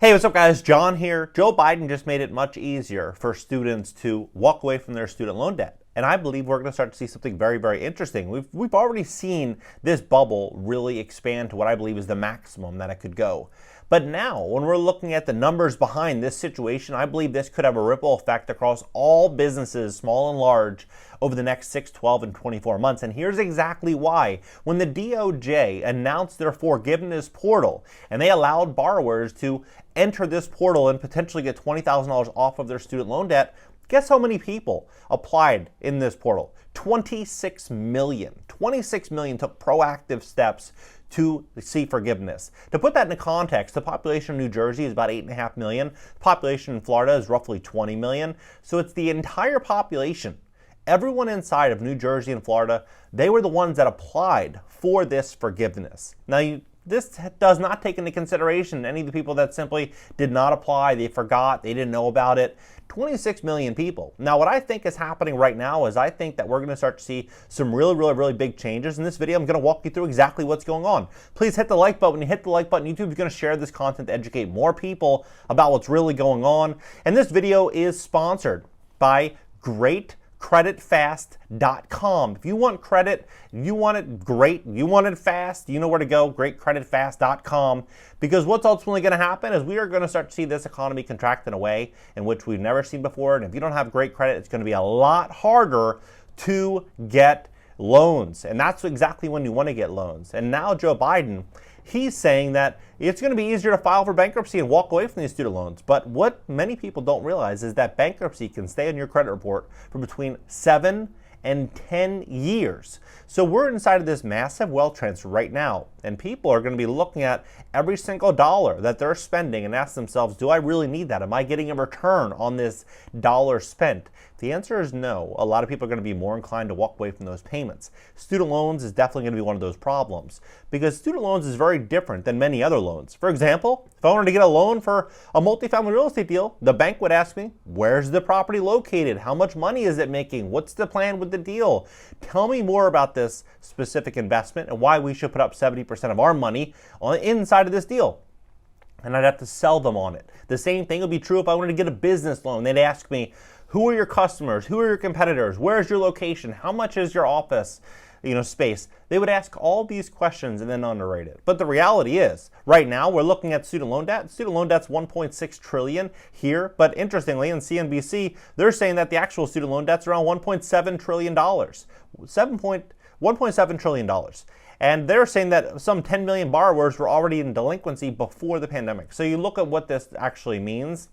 Hey, what's up guys? John here. Joe Biden just made it much easier for students to walk away from their student loan debt. And I believe we're going to start to see something very, very interesting. We've already seen this bubble really expand to what I believe is the maximum that it could go. But now, when we're looking at the numbers behind this situation, I believe this could have a ripple effect across all businesses, small and large, over the next 6, 12, and 24 months. And here's exactly why. When the DOJ announced their forgiveness portal, and they allowed borrowers to enter this portal and potentially get $20,000 off of their student loan debt, guess how many people applied in this portal? 26 million. 26 million took proactive steps to see forgiveness. To put that into context, the population of New Jersey is about 8.5 million. The population in Florida is roughly 20 million. So it's the entire population. Everyone inside of New Jersey and Florida, they were the ones that applied for this forgiveness. Now, this does not take into consideration any of the people that simply did not apply, they forgot, they didn't know about it. 26 million people. Now, what I think is happening right now is I think that we're going to start to see some really big changes. In this video, I'm going to walk you through exactly what's going on. Please hit the like button. When you hit the like button, YouTube is going to share this content to educate more people about what's really going on. And this video is sponsored by GreatCreditFast.com. If you want credit, you want it great, you want it fast, you know where to go, GreatCreditFast.com. Because what's ultimately going to happen is we are going to start to see this economy contract in a way in which we've never seen before. And if you don't have great credit, it's going to be a lot harder to get loans. And that's exactly when you want to get loans. And now Joe Biden, he's saying that it's going to be easier to file for bankruptcy and walk away from these student loans. But what many people don't realize is that bankruptcy can stay on your credit report for between 7 and 10 years. So we're inside of this massive wealth transfer right now, and people are going to be looking at every single dollar that they're spending and ask themselves, do I really need that? Am I getting a return on this dollar spent? The answer is no. A lot of people are going to be more inclined to walk away from those payments. Student loans is definitely going to be one of those problems because student loans is very different than many other loans. For example, if I wanted to get a loan for a multifamily real estate deal, the bank would ask me, where's the property located? How much money is it making? What's the plan with the deal? Tell me more about this specific investment and why we should put up 70% of our money on the inside of this deal. And I'd have to sell them on it. The same thing would be true if I wanted to get a business loan. They'd ask me, who are your customers? Who are your competitors? Where's your location? How much is your office space? They would ask all these questions and then underrate it. But the reality is, right now we're looking at student loan debt. Student loan debt's 1.6 trillion here, but interestingly in CNBC, they're saying that the actual student loan debt's around $1.7 trillion. $1.7 trillion. And they're saying that some 10 million borrowers were already in delinquency before the pandemic. So you look at what this actually means.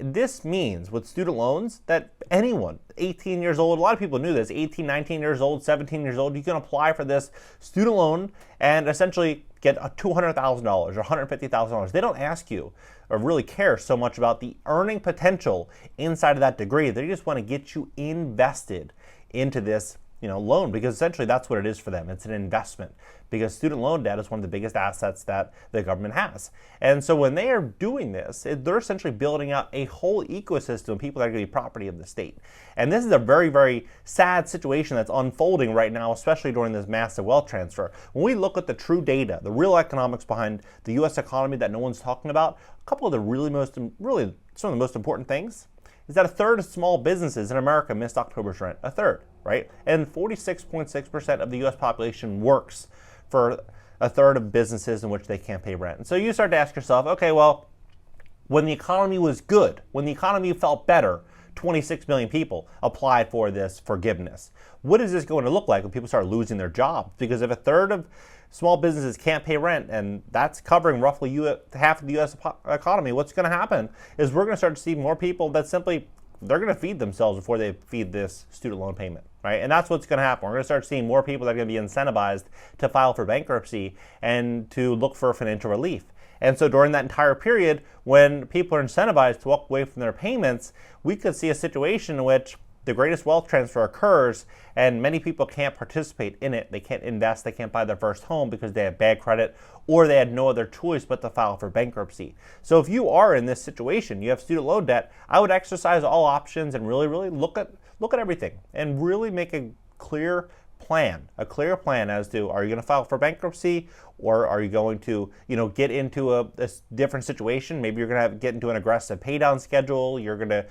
This means with student loans that anyone 18 years old, a lot of people knew this, 18, 19 years old, 17 years old, you can apply for this student loan and essentially get a $200,000 or $150,000. They don't ask you or really care so much about the earning potential inside of that degree. They just want to get you invested into this loan, because essentially that's what it is for them. It's an investment because student loan debt is one of the biggest assets that the government has. And so when they are doing this, they're essentially building out a whole ecosystem of people that are going to be property of the state. And this is a very sad situation that's unfolding right now, especially during this massive wealth transfer. When we look at the true data, the real economics behind the U.S. economy that no one's talking about, a couple of the some of the most important things is that a third of small businesses in America missed October's rent. A third, right? And 46.6% of the U.S. population works for a third of businesses in which they can't pay rent. And so you start to ask yourself, okay, well, when the economy was good, when the economy felt better, 26 million people applied for this forgiveness. What is this going to look like when people start losing their jobs? Because if a third of small businesses can't pay rent, and that's covering roughly half of the U.S. economy, what's going to happen is we're going to start to see more people that simply, they're going to feed themselves before they feed this student loan payment, right? And that's what's going to happen. We're going to start seeing more people that are going to be incentivized to file for bankruptcy and to look for financial relief. And so during that entire period, when people are incentivized to walk away from their payments, we could see a situation in which the greatest wealth transfer occurs and many people can't participate in it. They can't invest, they can't buy their first home because they have bad credit or they had no other choice but to file for bankruptcy. So if you are in this situation, you have student loan debt, I would exercise all options and really look at everything and really make a clear plan, a clear plan as to, are you going to file for bankruptcy, or are you going to, get into a different situation? Maybe you're going to get into an aggressive pay down schedule. You're going to,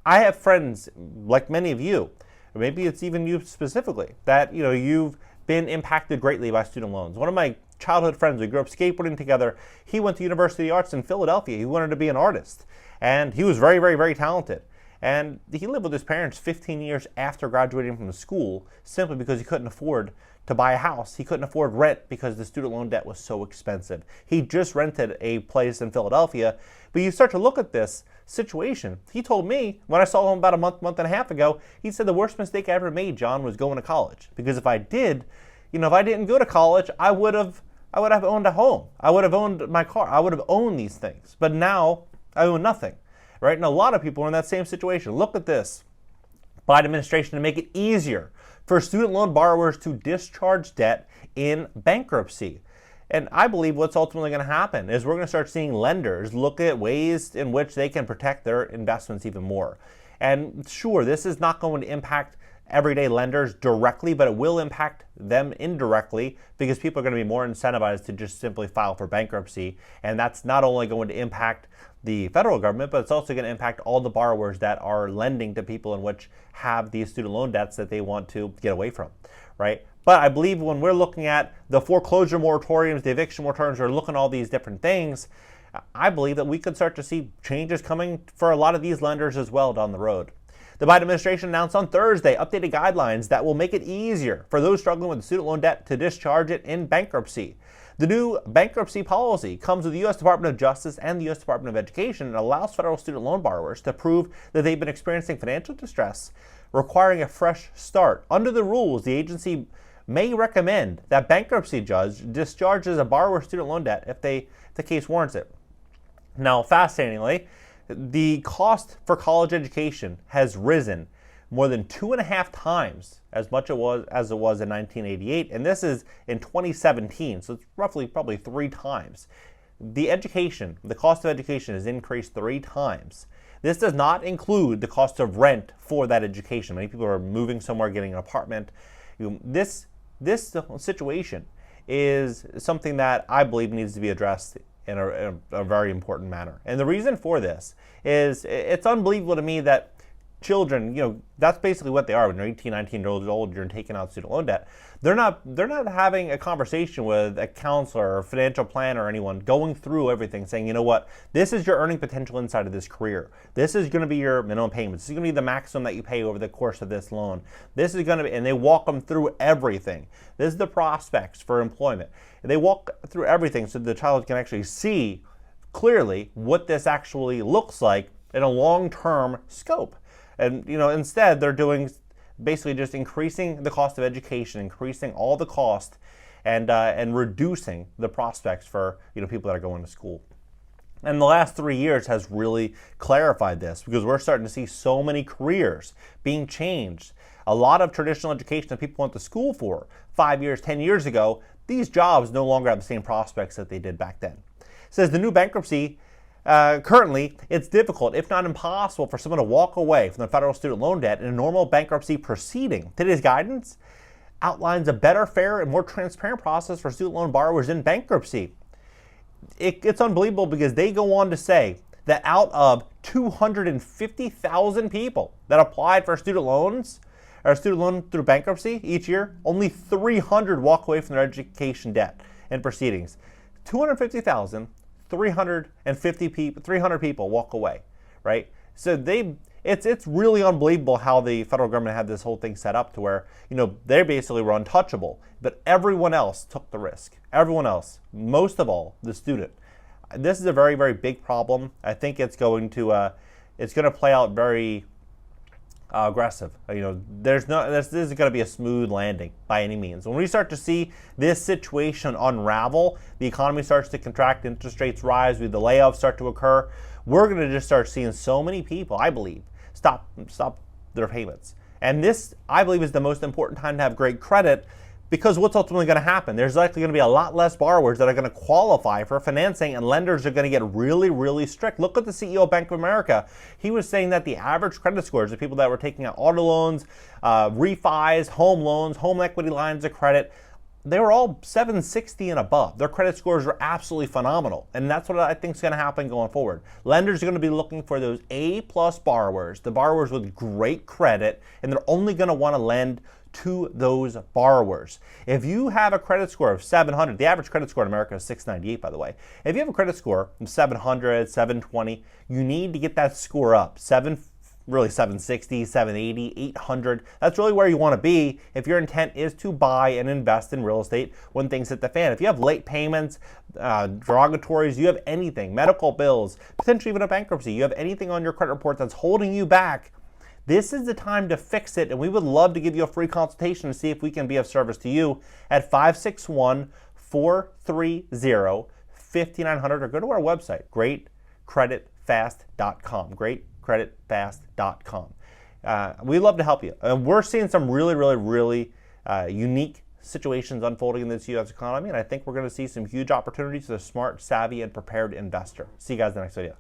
I have friends like many of you, or maybe it's even you specifically, that, you've been impacted greatly by student loans. One of my childhood friends, we grew up skateboarding together. He went to University of the Arts in Philadelphia. He wanted to be an artist, and he was very, very, very talented. And he lived with his parents 15 years after graduating from the school, simply because he couldn't afford to buy a house. He couldn't afford rent because the student loan debt was so expensive. He just rented a place in Philadelphia. But you start to look at this situation. He told me, when I saw him about a month and a half ago, he said, the worst mistake I ever made, John, was going to college. Because if I did, if I didn't go to college, I would have owned a home. I would have owned my car. I would have owned these things. But now I own nothing. Right? And a lot of people are in that same situation. Look at this. Biden administration to make it easier for student loan borrowers to discharge debt in bankruptcy. And I believe what's ultimately going to happen is we're going to start seeing lenders look at ways in which they can protect their investments even more. And sure, this is not going to impact everyday lenders directly, but it will impact them indirectly, because people are going to be more incentivized to just simply file for bankruptcy. And that's not only going to impact the federal government, but it's also going to impact all the borrowers that are lending to people in which have these student loan debts that they want to get away from, right? But I believe when we're looking at the foreclosure moratoriums, the eviction moratoriums, or looking at all these different things, I believe that we could start to see changes coming for a lot of these lenders as well down the road. The Biden administration announced on Thursday updated guidelines that will make it easier for those struggling with student loan debt to discharge it in bankruptcy. The new bankruptcy policy comes with the U.S. Department of Justice and the U.S. Department of Education and allows federal student loan borrowers to prove that they've been experiencing financial distress, requiring a fresh start. Under the rules, the agency may recommend that bankruptcy judge discharges a borrower's student loan debt if the case warrants it. Now, fascinatingly, the cost for college education has risen more than 2.5 times as much as it was in 1988, and this is in 2017, so it's roughly probably 3 times. The cost of education has increased 3 times. This does not include the cost of rent for that education. Many people are moving somewhere, getting an apartment. This situation is something that I believe needs to be addressed in a very important manner. And the reason for this is it's unbelievable to me that children, that's basically what they are when they're 18, 19 years old, you're taking out student loan debt. They're not having a conversation with a counselor or financial planner or anyone, going through everything, saying, you know what, this is your earning potential inside of this career. This is going to be your minimum payments. This is going to be the maximum that you pay over the course of this loan. This is going to be, and they walk them through everything. This is the prospects for employment. They walk through everything so the child can actually see clearly what this actually looks like in a long-term scope. And instead they're doing basically just increasing the cost of education, increasing all the cost, and reducing the prospects for people that are going to school. And the last 3 years has really clarified this, because we're starting to see so many careers being changed. A lot of traditional education that people went to school for 5 years, 10 years ago, these jobs no longer have the same prospects that they did back then. It says the new bankruptcy, currently, it's difficult, if not impossible, for someone to walk away from the federal student loan debt in a normal bankruptcy proceeding. Today's guidance outlines a better, fair, and more transparent process for student loan borrowers in bankruptcy. It's unbelievable, because they go on to say that out of 250,000 people that applied for student loans or student loan through bankruptcy each year, only 300 walk away from their education debt and proceedings. 250,000. 300 people walk away, right? So it's really unbelievable how the federal government had this whole thing set up to where, they basically were untouchable, but everyone else took the risk. Everyone else, most of all, the student. This is a very, very big problem. I think it's going to play out very aggressive. This isn't going to be a smooth landing by any means. When we start to see this situation unravel, the economy starts to contract, interest rates rise, the layoffs start to occur, we're going to just start seeing so many people, I believe, stop their payments. And this, I believe, is the most important time to have great credit, Because what's ultimately going to happen? There's likely going to be a lot less borrowers that are going to qualify for financing, and lenders are going to get really, really strict. Look at the CEO of Bank of America. He was saying that the average credit scores of people that were taking out auto loans, refis, home loans, home equity lines of credit, they were all 760 and above. Their credit scores were absolutely phenomenal. And that's what I think is going to happen going forward. Lenders are going to be looking for those A-plus borrowers, the borrowers with great credit, and they're only going to want to lend to those borrowers. If you have a credit score of 700, the average credit score in America is 698, by the way. If you have a credit score of 700, 720, you need to get that score up. 760, 780, 800. That's really where you want to be if your intent is to buy and invest in real estate when things hit the fan. If you have late payments, derogatories, you have anything, medical bills, potentially even a bankruptcy, you have anything on your credit report that's holding you back, this is the time to fix it, and we would love to give you a free consultation to see if we can be of service to you at 561-430-5900, or go to our website, greatcreditfast.com. Greatcreditfast.com. We'd love to help you. We're seeing some really unique situations unfolding in this U.S. economy, and I think we're going to see some huge opportunities for the smart, savvy, and prepared investor. See you guys in the next video.